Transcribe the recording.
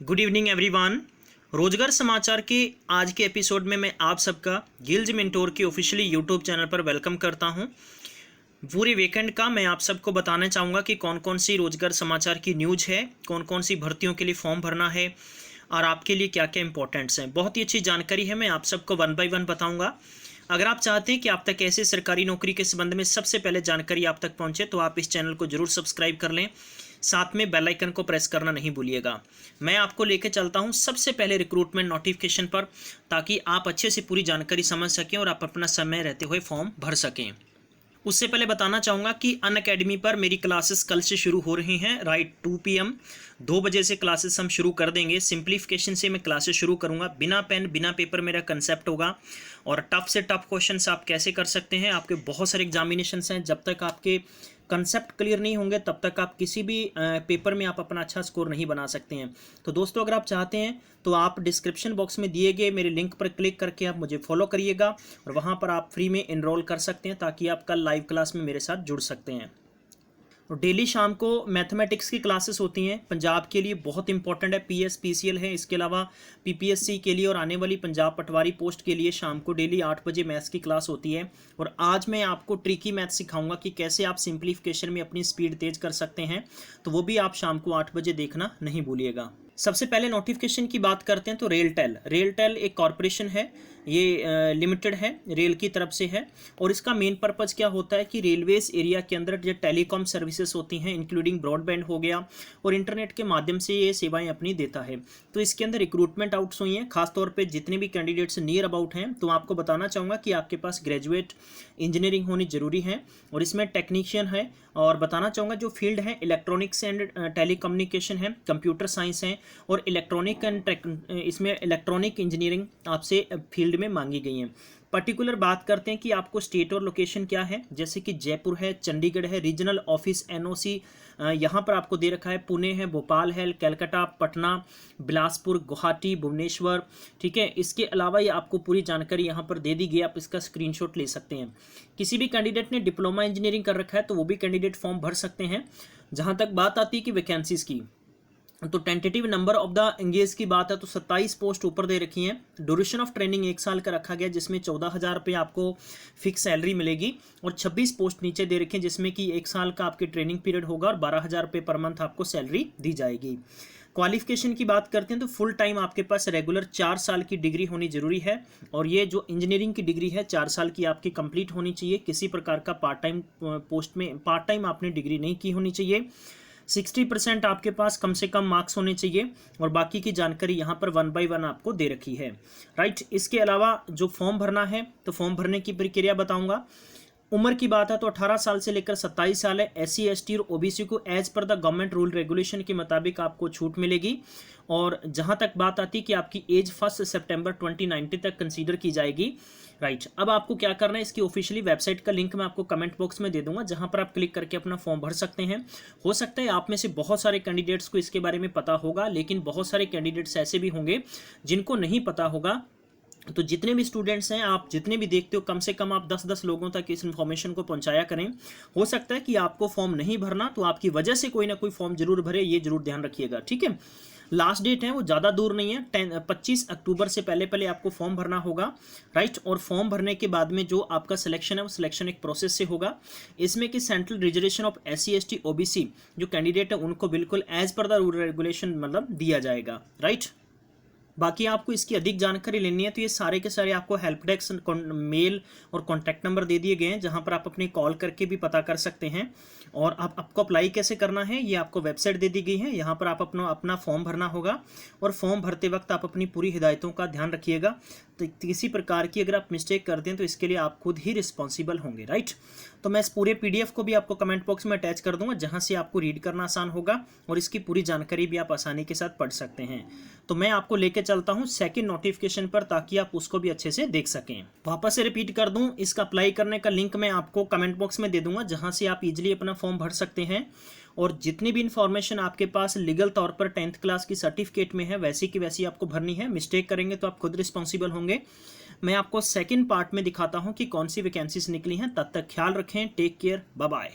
Good evening everyone. रोजगार समाचार के आज के एपिसोड में मैं आप सबका गिल्ज मेंटोर के ऑफिशियली यूट्यूब चैनल पर वेलकम करता हूं। पूरे वीकेंड का मैं आप सबको बताना चाहूँगा कि कौन कौन सी रोजगार समाचार की न्यूज़ है, कौन कौन सी भर्तियों के लिए फॉर्म भरना है और आपके लिए क्या क्या इंपॉर्टेंट्स हैं। बहुत ही अच्छी जानकारी है, मैं आप सबको वन बाय वन बताऊँगा। अगर आप चाहते हैं कि आप तक ऐसे सरकारी नौकरी के संबंध में सबसे पहले जानकारी आप तक पहुंचे तो आप इस चैनल को जरूर सब्सक्राइब कर लें, साथ में बेल आइकन को प्रेस करना नहीं भूलिएगा। मैं आपको लेकर चलता हूं सबसे पहले रिक्रूटमेंट नोटिफिकेशन पर, ताकि आप अच्छे से पूरी जानकारी समझ सकें और आप अपना समय रहते हुए फॉर्म भर सकें। उससे पहले बताना चाहूँगा कि अनअकैडमी पर मेरी क्लासेस कल से शुरू हो रही हैं। राइट 2 PM 2 बजे से क्लासेस हम शुरू कर देंगे। सिंप्लीफिकेशन से मैं क्लासेस शुरू करूँगा। बिना पेन बिना पेपर मेरा कंसेप्ट होगा और टफ से टफ क्वेश्चंस आप कैसे कर सकते हैं। आपके बहुत सारे एग्जामिनेशंस हैं, जब तक आपके कंसेप्ट क्लियर नहीं होंगे तब तक आप किसी भी पेपर में आप अपना अच्छा स्कोर नहीं बना सकते हैं। तो दोस्तों, अगर आप चाहते हैं तो आप डिस्क्रिप्शन बॉक्स में दिए गए मेरे लिंक पर क्लिक करके आप मुझे फॉलो करिएगा और वहाँ पर आप फ्री में एनरोल कर सकते हैं, ताकि आप कल लाइव क्लास में मेरे साथ जुड़ सकते हैं। और डेली शाम को मैथमेटिक्स की क्लासेस होती हैं, पंजाब के लिए बहुत इंपॉर्टेंट है। PS PCL है, इसके अलावा PPSC के लिए और आने वाली पंजाब पटवारी पोस्ट के लिए शाम को डेली 8 बजे मैथ्स की क्लास होती है। और आज मैं आपको ट्रिकी मैथ सिखाऊंगा कि कैसे आप सिंप्लीफिकेशन में अपनी स्पीड तेज कर सकते हैं, तो वो भी आप शाम को 8 बजे देखना नहीं भूलिएगा। सबसे पहले नोटिफिकेशन की बात करते हैं तो रेलटेल एक कॉरपोरेशन है, ये लिमिटेड है, रेल की तरफ से है। और इसका मेन पर्पस क्या होता है कि रेलवेज एरिया के अंदर जो टेलीकॉम सर्विसेज होती हैं, इंक्लूडिंग ब्रॉडबैंड हो गया और इंटरनेट के माध्यम से ये सेवाएं अपनी देता है। तो इसके अंदर रिक्रूटमेंट आउट्स हुई हैं, खासतौर पे जितने भी कैंडिडेट्स नियर अबाउट हैं, तो आपको बताना चाहूँगा कि आपके पास ग्रेजुएट इंजीनियरिंग होनी जरूरी है और इसमें टेक्नीशियन है। और बताना चाहूँगा जो फील्ड है इलेक्ट्रॉनिक्स एंड टेलीकम्युनिकेशन है, कंप्यूटर साइंस है और इलेक्ट्रॉनिक एंड इसमें इलेक्ट्रॉनिक इंजीनियरिंग आपसे फील्ड में मांगी गई है। पर्टिकुलर बात करते हैं कि आपको स्टेट और लोकेशन क्या है, जैसे कि जयपुर है, चंडीगढ़ है, रीजनल ऑफिस NOC यहाँ पर आपको दे रखा है, पुणे है, भोपाल है, कलकत्ता, पटना, बिलासपुर, गुवाहाटी, भुवनेश्वर। ठीक है, इसके अलावा ये आपको पूरी जानकारी यहाँ पर दे दी गई, आप इसका स्क्रीनशॉट ले सकते हैं। किसी भी कैंडिडेट ने डिप्लोमा इंजीनियरिंग कर रखा है तो वो भी कैंडिडेट फॉर्म भर सकते हैं। जहाँ तक बात आती है कि वैकेंसीज की, तो tentative number of the engage की बात है तो 27 पोस्ट ऊपर दे रखी हैं। ड्यूरेशन ऑफ ट्रेनिंग 1 साल का रखा गया, जिसमें 14,000 रुपये आपको फिक्स सैलरी मिलेगी। और 26 पोस्ट नीचे दे रखी हैं, जिसमें कि 1 साल का आपके ट्रेनिंग पीरियड होगा और 12,000 रुपये पर मंथ आपको सैलरी दी जाएगी। क्वालिफिकेशन की बात करते हैं तो फुल टाइम आपके पास रेगुलर 4 साल की डिग्री होनी जरूरी है। और ये जो इंजीनियरिंग की डिग्री है 4 साल की आपकी कंप्लीट होनी चाहिए। किसी प्रकार का पार्ट टाइम पोस्ट में पार्ट टाइम आपने डिग्री नहीं की होनी चाहिए। 60% आपके पास कम से कम मार्क्स होने चाहिए और बाकी की जानकारी यहाँ पर 1 बाय 1 आपको दे रखी है। राइट, इसके अलावा जो फॉर्म भरना है तो फॉर्म भरने की प्रक्रिया बताऊंगा। उम्र की बात है तो 18 साल से लेकर 27 साल है। SC ST और OBC को एज पर द गवर्नमेंट रूल रेगुलेशन के मुताबिक आपको छूट मिलेगी। और जहां तक बात आती है कि आपकी एज 1 सितंबर 2019 तक कंसीडर की जाएगी। राइट, अब आपको क्या करना है, इसकी ऑफिशियली वेबसाइट का लिंक मैं आपको कमेंट बॉक्स में दे दूंगा, जहां पर आप क्लिक करके अपना फॉर्म भर सकते हैं। हो सकता है आप में से बहुत सारे कैंडिडेट्स को इसके बारे में पता होगा, लेकिन बहुत सारे कैंडिडेट्स ऐसे भी होंगे जिनको नहीं पता होगा। तो जितने भी स्टूडेंट्स हैं, आप जितने भी देखते हो, कम से कम आप 10-10 लोगों तक इस इन्फॉर्मेशन को पहुंचाया करें। हो सकता है कि आपको फॉर्म नहीं भरना, तो आपकी वजह से कोई ना कोई फॉर्म जरूर भरे, ये जरूर ध्यान रखिएगा। ठीक है, लास्ट डेट है वो ज़्यादा दूर नहीं है, 25 अक्टूबर से पहले आपको फॉर्म भरना होगा। राइट, और फॉर्म भरने के बाद में जो आपका सिलेक्शन है वो सिलेक्शन एक प्रोसेस से होगा। इसमें कि central reservation of SC ST OBC जो कैंडिडेट है उनको बिल्कुल एज पर द रूल रेगुलेशन मतलब दिया जाएगा। राइट, बाकी आपको इसकी अधिक जानकारी लेनी है तो ये सारे के सारे आपको हेल्प डेस्क मेल और कॉन्टैक्ट नंबर दे दिए गए हैं, जहां पर आप अपने कॉल करके भी पता कर सकते हैं। और आपको अप्लाई कैसे करना है ये आपको वेबसाइट दे दी गई है, यहाँ पर आप अपना फॉर्म भरना होगा। और फॉर्म भरते वक्त आप अपनी पूरी हिदायतों का ध्यान रखिएगा। तो किसी प्रकार की अगर आप मिस्टेक करते हैं तो इसके लिए आप खुद ही रिस्पॉन्सिबल होंगे। राइट, तो मैं इस पूरे PDF को भी आपको कमेंट बॉक्स में अटैच कर दूंगा, जहां से आपको रीड करना आसान होगा और इसकी पूरी जानकारी भी आप आसानी के साथ पढ़ सकते हैं। तो मैं आपको लेके चलता हूं सेकंड नोटिफिकेशन पर, ताकि आप उसको भी अच्छे से देख सकें। वापस से रिपीट कर दूं, इसका अप्लाई करने का लिंक मैं आपको कमेंट बॉक्स में दे दूंगा, जहां से आप इजीली अपना फॉर्म भर सकते हैं। और जितनी भी इन्फॉर्मेशन आपके पास लीगल तौर पर 10th क्लास की सर्टिफिकेट में है, वैसी की वैसी आपको भरनी है। मिस्टेक करेंगे तो आप खुद रिस्पॉन्सिबल होंगे। मैं आपको सेकंड पार्ट में दिखाता हूं कि कौन सी वैकेंसीज निकली हैं। तब तक ख्याल रखें, टेक केयर, बाय बाय।